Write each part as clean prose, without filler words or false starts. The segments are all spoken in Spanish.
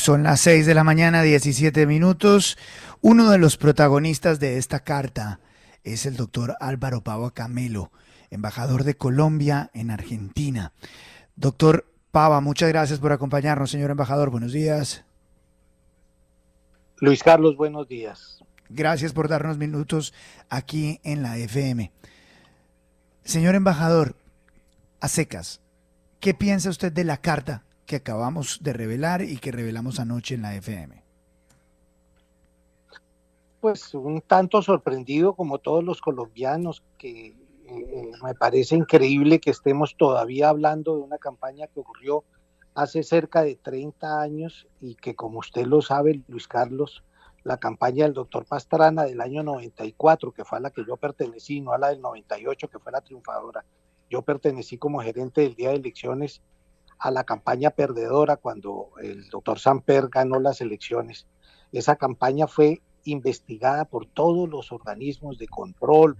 Son las 6 de la mañana, 17 minutos. Uno de los protagonistas de esta carta es el doctor Álvaro Pava Camelo, embajador de Colombia en Argentina. Doctor Pava, muchas gracias por acompañarnos, señor embajador. Buenos días. Luis Carlos, buenos días. Gracias por darnos minutos aquí en la FM. Señor embajador, a secas, ¿qué piensa usted de la carta que acabamos de revelar y que revelamos anoche en la FM? Pues un tanto sorprendido como todos los colombianos, que me parece increíble que estemos todavía hablando de una campaña que ocurrió hace cerca de 30 años y que, como usted lo sabe, Luis Carlos, la campaña del doctor Pastrana del año 94, que fue a la que yo pertenecí, no a la del 98, que fue la triunfadora. Yo pertenecí como gerente del día de elecciones a la campaña perdedora cuando el doctor Samper ganó las elecciones. Esa campaña fue investigada por todos los organismos de control,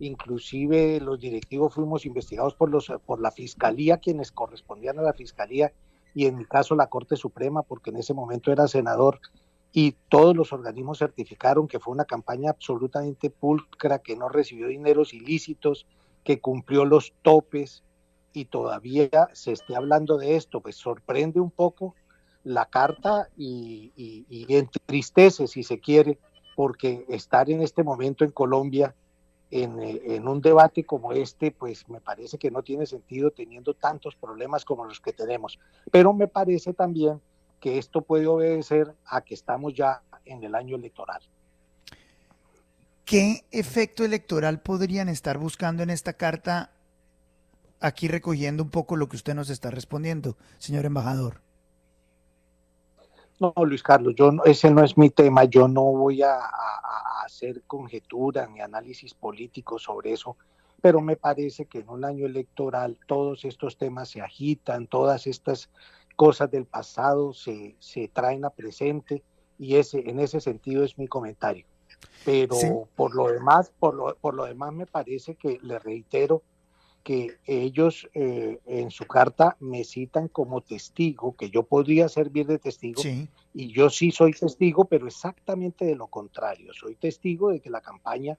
inclusive los directivos fuimos investigados por la fiscalía, quienes correspondían a la fiscalía, y en mi caso la Corte Suprema, porque en ese momento era senador, y todos los organismos certificaron que fue una campaña absolutamente pulcra, que no recibió dineros ilícitos, que cumplió los topes, y todavía se esté hablando de esto. Pues sorprende un poco la carta y entristece, si se quiere, porque estar en este momento en Colombia en un debate como este, pues me parece que no tiene sentido teniendo tantos problemas como los que tenemos. Pero me parece también que esto puede obedecer a que estamos ya en el año electoral. ¿Qué efecto electoral podrían estar buscando en esta carta, aquí recogiendo un poco lo que usted nos está respondiendo, señor embajador? No, Luis Carlos, ese no es mi tema. Yo no voy a hacer conjeturas ni análisis políticos sobre eso, pero me parece que en un año electoral todos estos temas se agitan, todas estas cosas del pasado se traen a presente, y en ese sentido es mi comentario. Sí. Pero por lo demás me parece que, le reitero, que ellos en su carta me citan como testigo, que yo podría servir de testigo, Sí. y yo sí soy testigo, pero exactamente de lo contrario. Soy testigo de que la campaña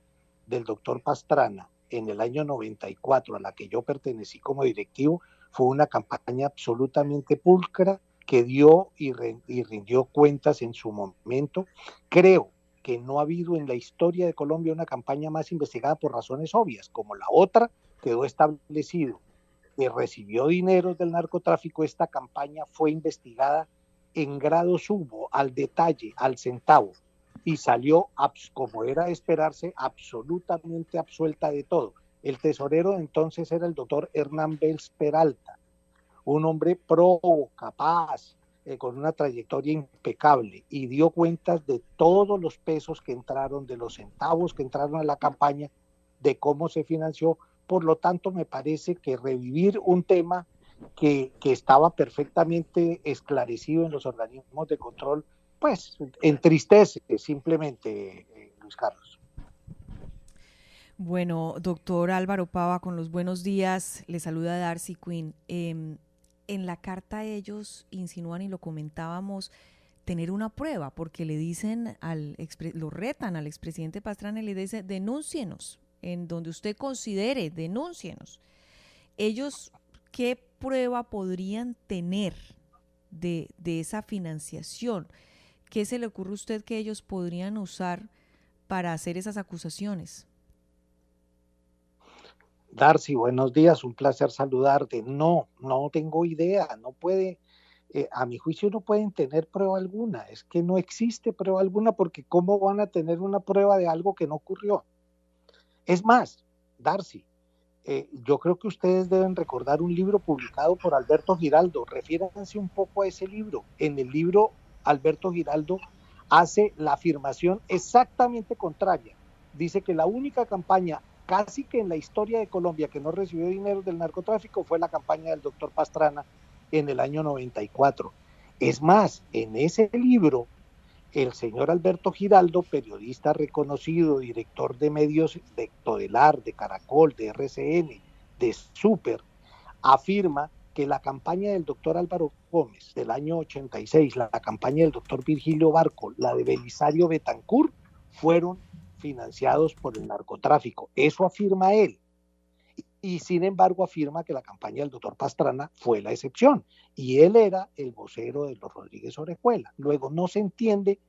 del doctor Pastrana en el año 94, a la que yo pertenecí como directivo, fue una campaña absolutamente pulcra, que dio y rindió cuentas en su momento. Creo que no ha habido en la historia de Colombia una campaña más investigada, por razones obvias, como la otra quedó establecido que recibió dineros del narcotráfico. Esta campaña fue investigada en grado sumo, al detalle, al centavo, y salió, como era de esperarse, absolutamente absuelta de todo. El tesorero de entonces era el doctor Hernán Bels Peralta, un hombre probo, capaz, con una trayectoria impecable, y dio cuentas de todos los pesos que entraron, de los centavos que entraron a la campaña, de cómo se financió. Por lo tanto, me parece que revivir un tema que estaba perfectamente esclarecido en los organismos de control, pues entristece simplemente, Luis Carlos. Bueno, doctor Álvaro Pava, con los buenos días, le saluda Darcy Quinn. En la carta ellos insinúan, y lo comentábamos, tener una prueba, porque le dicen lo retan al expresidente Pastrana y le dice, denúncienos, en donde usted considere, denúncienos. Ellos, ¿qué prueba podrían tener de esa financiación? ¿Qué se le ocurre a usted que ellos podrían usar para hacer esas acusaciones? Darcy, buenos días, un placer saludarte. No tengo idea, no puede, a mi juicio no pueden tener prueba alguna. Es que no existe prueba alguna, porque ¿cómo van a tener una prueba de algo que no ocurrió? Es más, Darcy, yo creo que ustedes deben recordar un libro publicado por Alberto Giraldo. Refiéranse un poco a ese libro. En el libro, Alberto Giraldo hace la afirmación exactamente contraria. Dice que la única campaña, casi que en la historia de Colombia, que no recibió dinero del narcotráfico fue la campaña del doctor Pastrana en el año 94. Es más, en ese libro, el señor Alberto Giraldo, periodista reconocido, director de medios de Todelar, de Caracol, de RCN, de Super, afirma que la campaña del doctor Álvaro Gómez del año 86, la campaña del doctor Virgilio Barco, la de Belisario Betancur, fueron financiados por el narcotráfico. Eso afirma él. Y sin embargo afirma que la campaña del doctor Pastrana fue la excepción. Y él era el vocero de los Rodríguez Orejuela. Luego no se entiende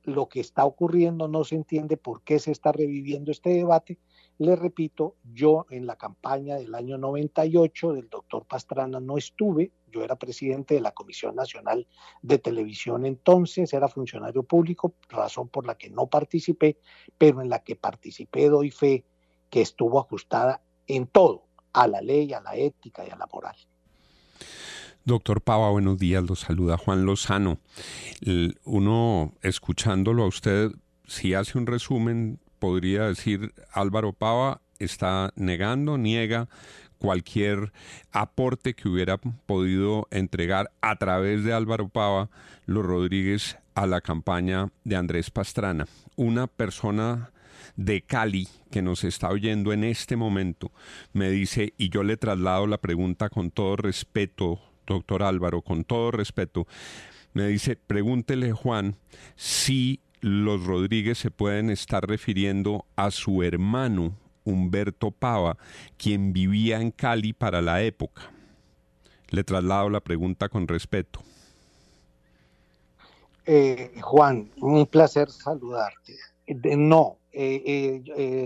lo que está ocurriendo, no se entiende por qué se está reviviendo este debate. Le repito, yo en la campaña del año 98 del doctor Pastrana no estuve, yo era presidente de la Comisión Nacional de Televisión entonces, era funcionario público, razón por la que no participé, pero en la que participé doy fe que estuvo ajustada en todo, a la ley, a la ética y a la moral. Doctor Pava, buenos días, lo saluda Juan Lozano. Uno, escuchándolo a usted, si hace un resumen, podría decir Álvaro Pava está niega cualquier aporte que hubiera podido entregar a través de Álvaro Pava los Rodríguez a la campaña de Andrés Pastrana. Una persona de Cali que nos está oyendo en este momento me dice, y yo le traslado la pregunta con todo respeto, doctor Álvaro, con todo respeto, me dice, pregúntele, Juan, si los Rodríguez se pueden estar refiriendo a su hermano Humberto Pava, quien vivía en Cali para la época. Le traslado la pregunta con respeto. Juan, un placer saludarte. No,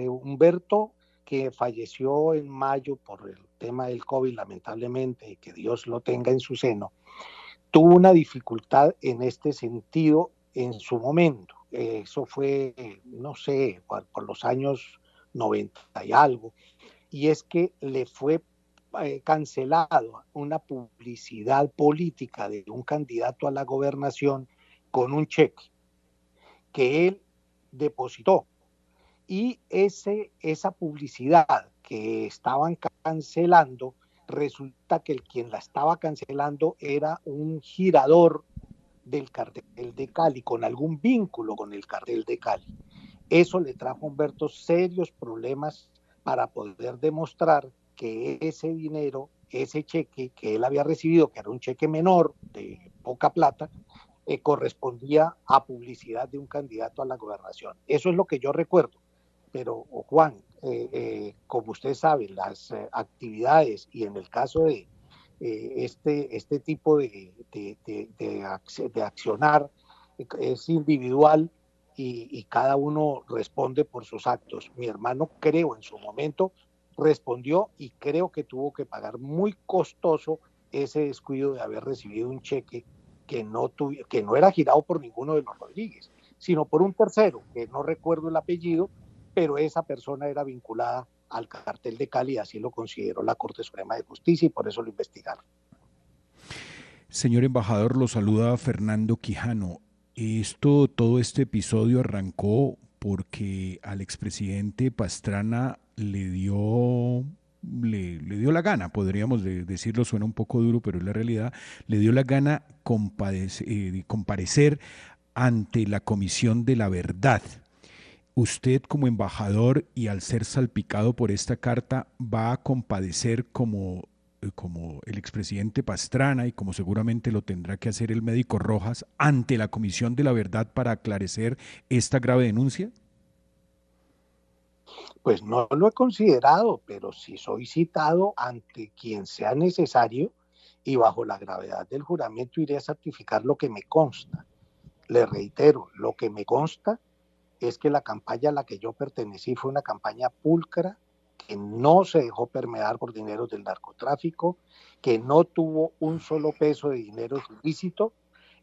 Humberto, que falleció en mayo por el tema del COVID, lamentablemente, que Dios lo tenga en su seno, tuvo una dificultad en este sentido en su momento. Eso fue, no sé, por los años 90 y algo, y es que le fue cancelado una publicidad política de un candidato a la gobernación con un cheque que él depositó, y esa publicidad que estaban cancelando, resulta que quien la estaba cancelando era un girador del cartel de Cali, con algún vínculo con el cartel de Cali. Eso le trajo a Humberto serios problemas para poder demostrar que ese dinero, ese cheque que él había recibido, que era un cheque menor, de poca plata, correspondía a publicidad de un candidato a la gobernación. Eso es lo que yo recuerdo. Pero, Juan, como usted sabe, las actividades y en el caso de este tipo de accionar es individual y cada uno responde por sus actos. Mi hermano, creo, en su momento respondió y creo que tuvo que pagar muy costoso ese descuido de haber recibido un cheque que no era girado por ninguno de los Rodríguez, sino por un tercero, que no recuerdo el apellido, pero esa persona era vinculada al cartel de Cali, así lo consideró la Corte Suprema de Justicia y por eso lo investigaron. Señor embajador, lo saluda Fernando Quijano. Todo este episodio arrancó porque al expresidente Pastrana le dio la gana, podríamos decirlo, suena un poco duro, pero es la realidad, le dio la gana comparecer ante la Comisión de la Verdad. Usted como embajador y al ser salpicado por esta carta va a compadecer como el expresidente Pastrana y como seguramente lo tendrá que hacer el médico Rojas ante la Comisión de la Verdad para aclarecer esta grave denuncia? Pues no lo he considerado, pero si soy citado ante quien sea necesario y bajo la gravedad del juramento iré a certificar lo que me consta. Le reitero, lo que me consta es que la campaña a la que yo pertenecí fue una campaña pulcra, que no se dejó permear por dinero del narcotráfico, que no tuvo un solo peso de dinero ilícito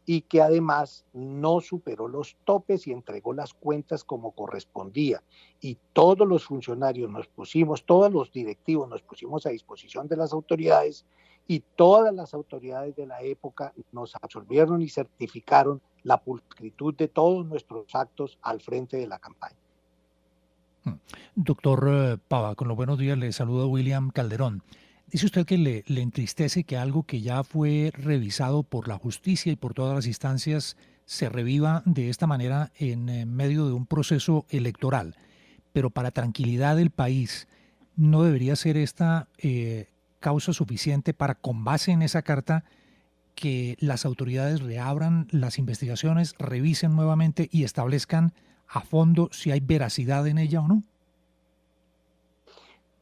y que además no superó los topes y entregó las cuentas como correspondía. Y todos los funcionarios todos los directivos nos pusimos a disposición de las autoridades y todas las autoridades de la época nos absolvieron y certificaron la pulcritud de todos nuestros actos al frente de la campaña. Doctor Pava, con los buenos días, le saluda William Calderón. Dice usted que le entristece que algo que ya fue revisado por la justicia y por todas las instancias se reviva de esta manera en medio de un proceso electoral. Pero para tranquilidad del país, ¿no debería ser esta causa suficiente para, con base en esa carta, que las autoridades reabran las investigaciones, revisen nuevamente y establezcan a fondo si hay veracidad en ella o no?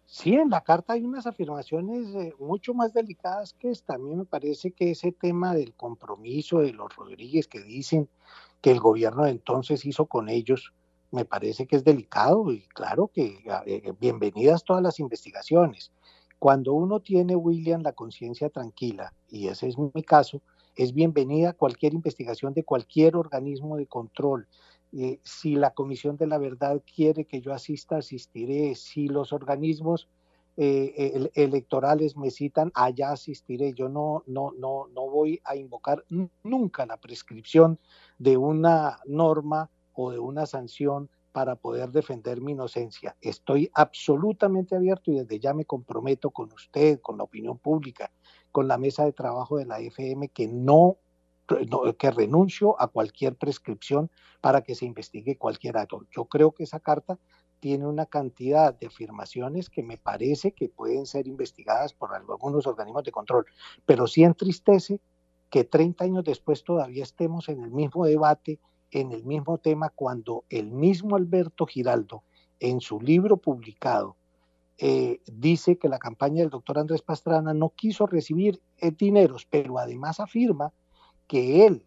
Sí, en la carta hay unas afirmaciones mucho más delicadas que esta. A mí me parece que ese tema del compromiso de los Rodríguez que dicen que el gobierno de entonces hizo con ellos, me parece que es delicado y claro que bienvenidas todas las investigaciones. Cuando uno tiene, William, la conciencia tranquila, y ese es mi caso, es bienvenida cualquier investigación de cualquier organismo de control. Si la Comisión de la Verdad quiere que yo asista, asistiré. Si los organismos electorales me citan, allá asistiré. Yo no voy a invocar nunca la prescripción de una norma o de una sanción para poder defender mi inocencia. Estoy absolutamente abierto y desde ya me comprometo con usted, con la opinión pública, con la mesa de trabajo de la FM, que renuncio a cualquier prescripción para que se investigue cualquier acto. Yo creo que esa carta tiene una cantidad de afirmaciones que me parece que pueden ser investigadas por algunos organismos de control, pero sí entristece que 30 años después todavía estemos en el mismo debate, en el mismo tema, cuando el mismo Alberto Giraldo, en su libro publicado, dice que la campaña del doctor Andrés Pastrana no quiso recibir dineros, pero además afirma que él,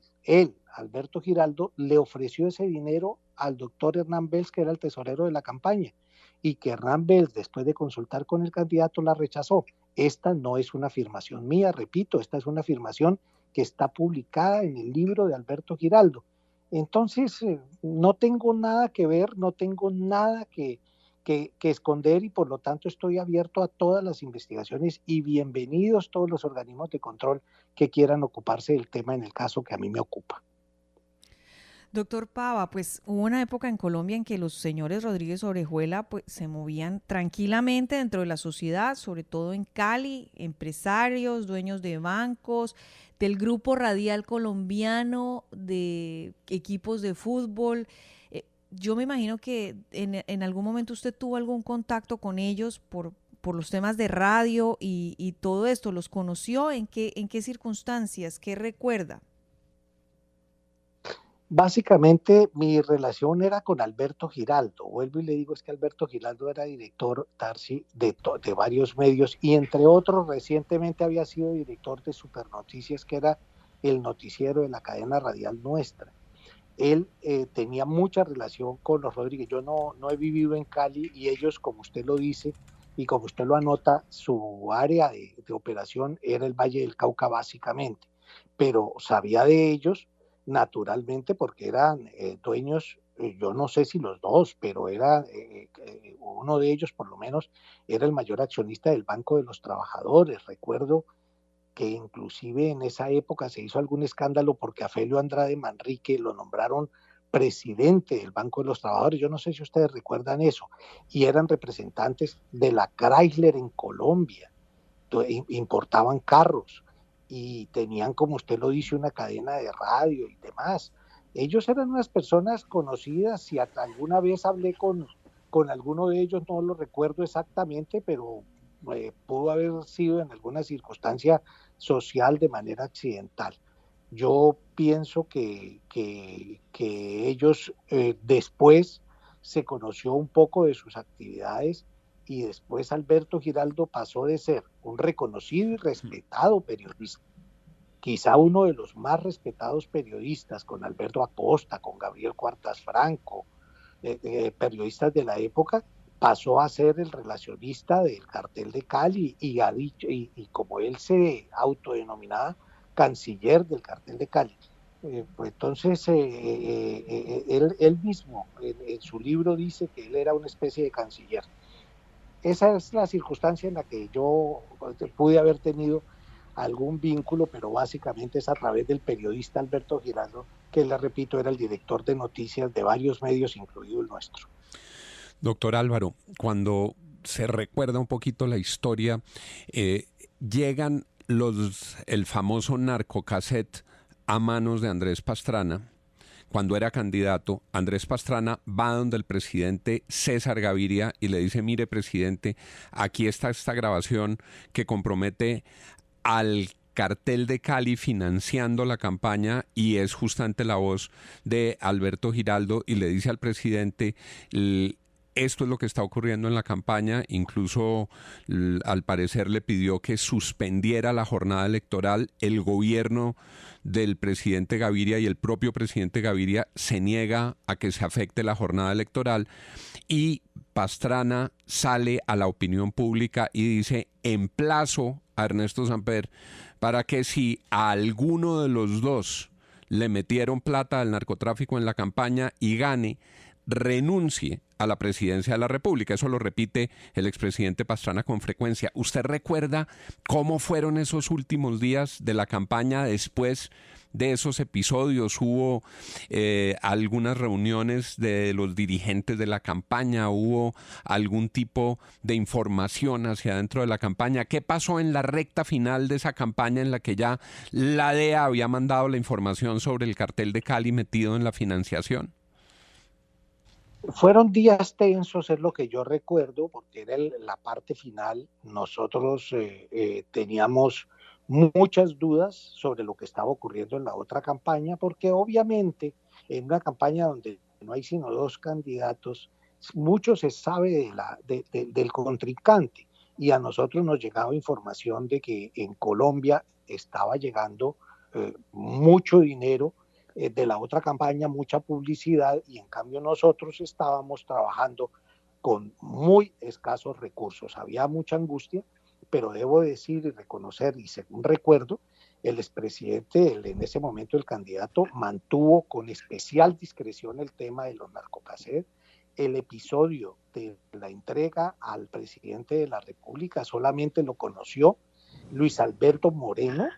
Alberto Giraldo, le ofreció ese dinero al doctor Hernán Belz, que era el tesorero de la campaña, y que Hernán Belz, después de consultar con el candidato, la rechazó. Esta no es una afirmación mía, repito, esta es una afirmación que está publicada en el libro de Alberto Giraldo. Entonces, no tengo nada que ver, no tengo nada que esconder y por lo tanto estoy abierto a todas las investigaciones y bienvenidos todos los organismos de control que quieran ocuparse del tema en el caso que a mí me ocupa. Doctor Pava, pues hubo una época en Colombia en que los señores Rodríguez Orejuela pues se movían tranquilamente dentro de la sociedad, sobre todo en Cali, empresarios, dueños de bancos, del grupo radial colombiano, de equipos de fútbol. Yo me imagino que en algún momento usted tuvo algún contacto con ellos por los temas de radio y todo esto. ¿Los conoció? ¿En qué circunstancias? ¿Qué recuerda? Básicamente mi relación era con Alberto Giraldo. Vuelvo y le digo, es que Alberto Giraldo era director, Tarsi, de varios medios y entre otros recientemente había sido director de Supernoticias, que era el noticiero de la cadena radial nuestra. Él tenía mucha relación con los Rodríguez. Yo no he vivido en Cali y ellos, como usted lo dice y como usted lo anota, su área de operación era el Valle del Cauca básicamente, pero sabía de ellos naturalmente porque eran dueños, yo no sé si los dos, pero era uno de ellos por lo menos era el mayor accionista del Banco de los Trabajadores. Recuerdo que inclusive en esa época se hizo algún escándalo porque a Felio Andrade Manrique lo nombraron presidente del Banco de los Trabajadores. Yo no sé si ustedes recuerdan eso, y eran representantes de la Chrysler en Colombia, importaban carros y tenían, como usted lo dice, una cadena de radio y demás. Ellos eran unas personas conocidas. Si alguna vez hablé con alguno de ellos, no lo recuerdo exactamente, pero pudo haber sido en alguna circunstancia social de manera accidental. Yo pienso que ellos después se conoció un poco de sus actividades y después Alberto Giraldo pasó de ser un reconocido y respetado periodista, quizá uno de los más respetados periodistas, con Alberto Acosta, con Gabriel Cuartas Franco, periodistas de la época, pasó a ser el relacionista del cartel de Cali y ha dicho, y como él se autodenominaba, canciller del cartel de Cali. Pues entonces él mismo en su libro dice que él era una especie de canciller. Esa es la circunstancia en la que yo pude haber tenido algún vínculo, pero básicamente es a través del periodista Alberto Giraldo, que le repito, era el director de noticias de varios medios, incluido el nuestro. Doctor Álvaro, cuando se recuerda un poquito la historia, llegan el famoso narcocassette a manos de Andrés Pastrana, cuando era candidato, Andrés Pastrana va donde el presidente César Gaviria y le dice: mire, presidente, aquí está esta grabación que compromete al cartel de Cali financiando la campaña, y es justamente la voz de Alberto Giraldo, y le dice al presidente: esto es lo que está ocurriendo en la campaña. Incluso al parecer le pidió que suspendiera la jornada electoral. El gobierno del presidente Gaviria y el propio presidente Gaviria se niega a que se afecte la jornada electoral, y Pastrana sale a la opinión pública y dice: emplazo a Ernesto Samper para que si a alguno de los dos le metieron plata al narcotráfico en la campaña y gane, renuncie a la presidencia de la República. Eso lo repite el expresidente Pastrana con frecuencia. ¿Usted recuerda cómo fueron esos últimos días de la campaña después de esos episodios? ¿Hubo algunas reuniones de los dirigentes de la campaña? ¿Hubo algún tipo de información hacia adentro de la campaña? ¿Qué pasó en la recta final de esa campaña en la que ya la DEA había mandado la información sobre el cartel de Cali metido en la financiación? Fueron días tensos, es lo que yo recuerdo, porque era la parte final. Nosotros teníamos muchas dudas sobre lo que estaba ocurriendo en la otra campaña, porque obviamente en una campaña donde no hay sino dos candidatos, mucho se sabe del contrincante, y a nosotros nos llegaba información de que en Colombia estaba llegando mucho dinero de la otra campaña, mucha publicidad, y en cambio nosotros estábamos trabajando con muy escasos recursos. Había mucha angustia, pero debo decir y reconocer, y según recuerdo, el expresidente, en ese momento el candidato, mantuvo con especial discreción el tema de los narcocassettes. El episodio de la entrega al presidente de la República solamente lo conoció Luis Alberto Moreno,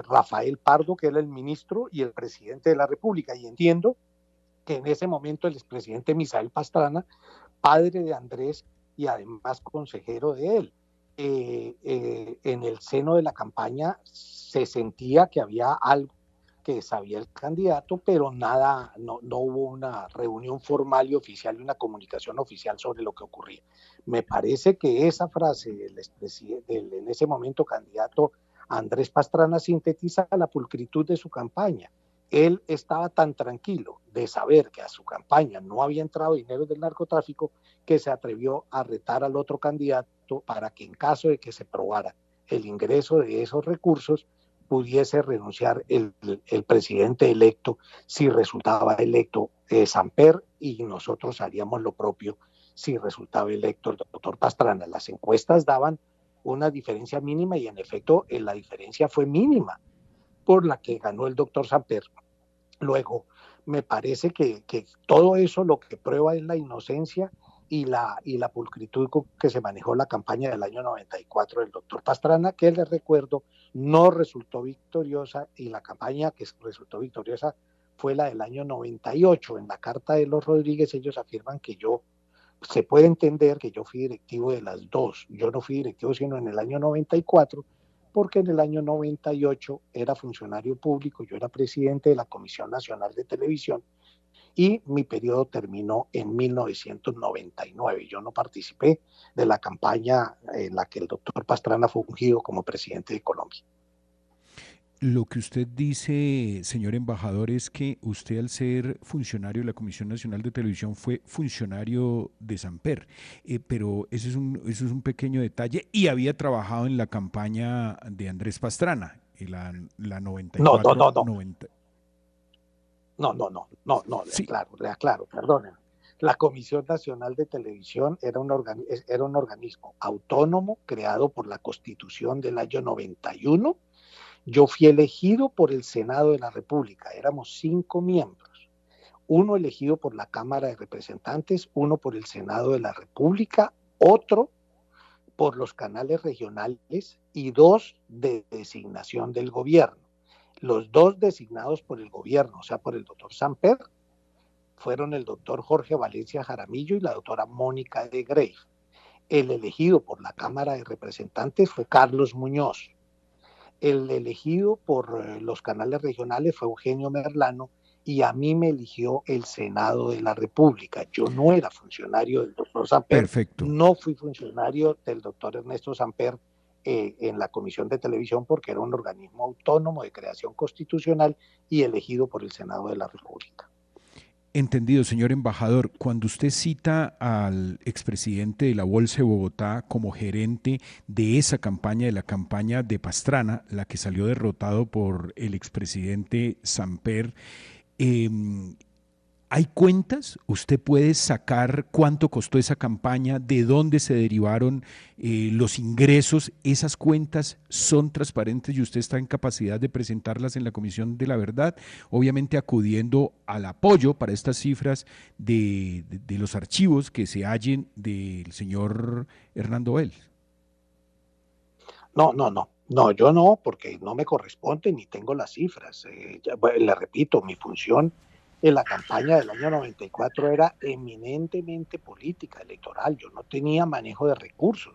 Rafael Pardo, que era el ministro, y el presidente de la República. Y entiendo que en ese momento el expresidente Misael Pastrana, padre de Andrés y además consejero de él, en el seno de la campaña se sentía que había algo que sabía el candidato, pero nada, no hubo una reunión formal y oficial y una comunicación oficial sobre lo que ocurría. Me parece que esa frase del expresidente, en ese momento candidato Andrés Pastrana, sintetiza la pulcritud de su campaña. Él estaba tan tranquilo de saber que a su campaña no había entrado dinero del narcotráfico que se atrevió a retar al otro candidato para que, en caso de que se probara el ingreso de esos recursos, pudiese renunciar el presidente electo si resultaba electo Samper, y nosotros haríamos lo propio si resultaba electo el doctor Pastrana. Las encuestas daban una diferencia mínima, y en efecto la diferencia fue mínima, por la que ganó el doctor Samper. Luego, me parece que todo eso lo que prueba es la inocencia y la pulcritud con que se manejó la campaña del año 94 del doctor Pastrana, que les recuerdo no resultó victoriosa, y la campaña que resultó victoriosa fue la del año 98. En la carta de los Rodríguez ellos afirman que se puede entender que yo fui directivo de las dos. Yo no fui directivo sino en el año 94, porque en el año 98 era funcionario público, yo era presidente de la Comisión Nacional de Televisión, y mi periodo terminó en 1999. Yo no participé de la campaña en la que el doctor Pastrana fue ungido como presidente de Colombia. Lo que usted dice, señor embajador, es que usted, al ser funcionario de la Comisión Nacional de Televisión, fue funcionario de Samper, pero ese es un pequeño detalle, y había trabajado en la campaña de Andrés Pastrana, la 94. No, Sí. le aclaro, perdonen. La Comisión Nacional de Televisión era un organismo autónomo creado por la Constitución del año 91. Yo fui elegido por el Senado de la República, éramos 5 miembros, uno elegido por la Cámara de Representantes, uno por el Senado de la República, otro por los canales regionales y 2 de designación del gobierno. Los 2 designados por el gobierno, o sea, por el doctor Samper, fueron el doctor Jorge Valencia Jaramillo y la doctora Mónica de Grey. El elegido por la Cámara de Representantes fue Carlos Muñoz. El elegido por los canales regionales fue Eugenio Merlano, y a mí me eligió el Senado de la República. Yo no era funcionario del doctor Samper, Perfecto. no fui funcionario del doctor Ernesto Samper en la Comisión de Televisión porque era un organismo autónomo de creación constitucional y elegido por el Senado de la República. Entendido, señor embajador. Cuando usted cita al expresidente de la Bolsa de Bogotá como gerente de esa campaña, de la campaña de Pastrana, la que salió derrotado por el expresidente Samper, eh, ¿hay cuentas? ¿Usted puede sacar cuánto costó esa campaña? ¿De dónde se derivaron los ingresos? ¿Esas cuentas son transparentes y usted está en capacidad de presentarlas en la Comisión de la Verdad? Obviamente acudiendo al apoyo para estas cifras de los archivos que se hallen del señor Hernando Bell. No, yo no, porque no me corresponde ni tengo las cifras. Le repito, mi función en la campaña del año 94 era eminentemente política, electoral. Yo no tenía manejo de recursos,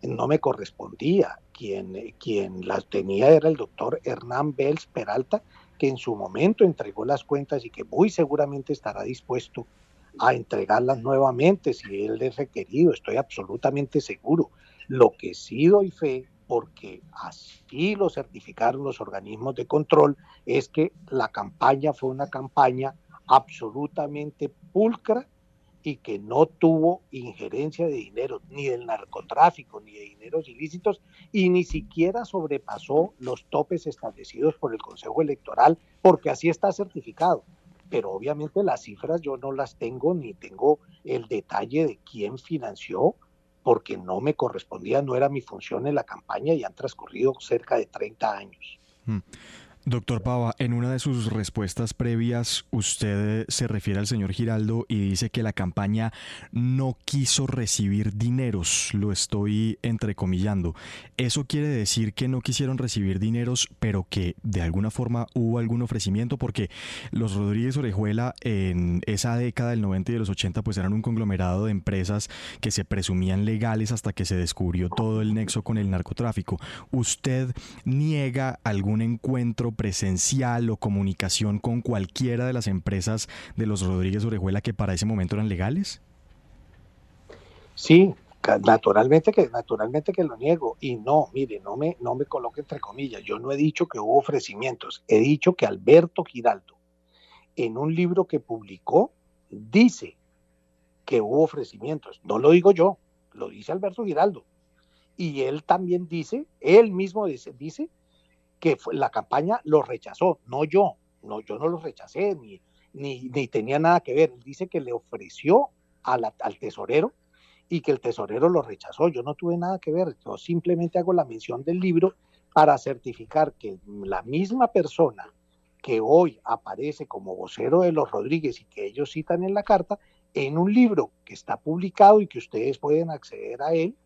no me correspondía. Quien las tenía era el doctor Hernán Bells Peralta, que en su momento entregó las cuentas y que muy seguramente estará dispuesto a entregarlas nuevamente si él es requerido. Estoy absolutamente seguro. Lo que sí doy fe, porque así lo certificaron los organismos de control, es que la campaña fue una campaña absolutamente pulcra y que no tuvo injerencia de dinero, ni del narcotráfico, ni de dineros ilícitos, y ni siquiera sobrepasó los topes establecidos por el Consejo Electoral, porque así está certificado. Pero obviamente las cifras yo no las tengo, ni tengo el detalle de quién financió, porque no me correspondía, no era mi función en la campaña y han transcurrido cerca de 30 años. Doctor Pava, en una de sus respuestas previas usted se refiere al señor Giraldo y dice que la campaña no quiso recibir dineros, lo estoy entrecomillando. ¿Eso quiere decir que no quisieron recibir dineros, pero que de alguna forma hubo algún ofrecimiento? Porque los Rodríguez Orejuela en esa década del 90 y de los 80 pues eran un conglomerado de empresas que se presumían legales hasta que se descubrió todo el nexo con el narcotráfico. ¿Usted niega algún encuentro presencial o comunicación con cualquiera de las empresas de los Rodríguez Orejuela que para ese momento eran legales? Sí, naturalmente que lo niego. Y no, mire, no me coloque entre comillas. Yo no he dicho que hubo ofrecimientos. He dicho que Alberto Giraldo, en un libro que publicó, dice que hubo ofrecimientos. No lo digo yo, lo dice Alberto Giraldo. Y él también dice, él mismo dice que la campaña lo rechazó, no yo. No, yo no lo rechacé, ni tenía nada que ver. Él dice que le ofreció al tesorero y que el tesorero lo rechazó. Yo no tuve nada que ver. Yo simplemente hago la mención del libro para certificar que la misma persona que hoy aparece como vocero de los Rodríguez y que ellos citan en la carta, en un libro que está publicado y que ustedes pueden acceder a él,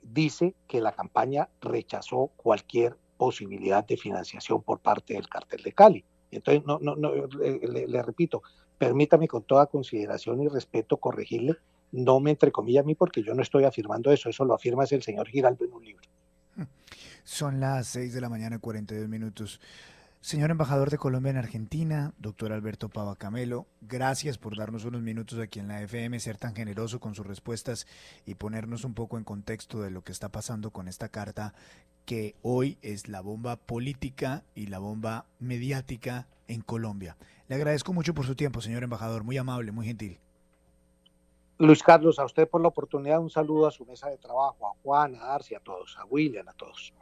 dice que la campaña rechazó cualquier posibilidad de financiación por parte del Cartel de Cali. Entonces, le repito, permítame con toda consideración y respeto corregirle, no me entrecomilla a mí porque yo no estoy afirmando eso lo afirma el señor Giraldo en un libro. Son las 6 de la mañana, 42 minutos. Señor embajador de Colombia en Argentina, doctor Alberto Pava Camelo, gracias por darnos unos minutos aquí en la FM, ser tan generoso con sus respuestas y ponernos un poco en contexto de lo que está pasando con esta carta que hoy es la bomba política y la bomba mediática en Colombia. Le agradezco mucho por su tiempo, señor embajador, muy amable, muy gentil. Luis Carlos, a usted por la oportunidad, un saludo a su mesa de trabajo, a Juan, a Darcy, a todos, a William, a todos.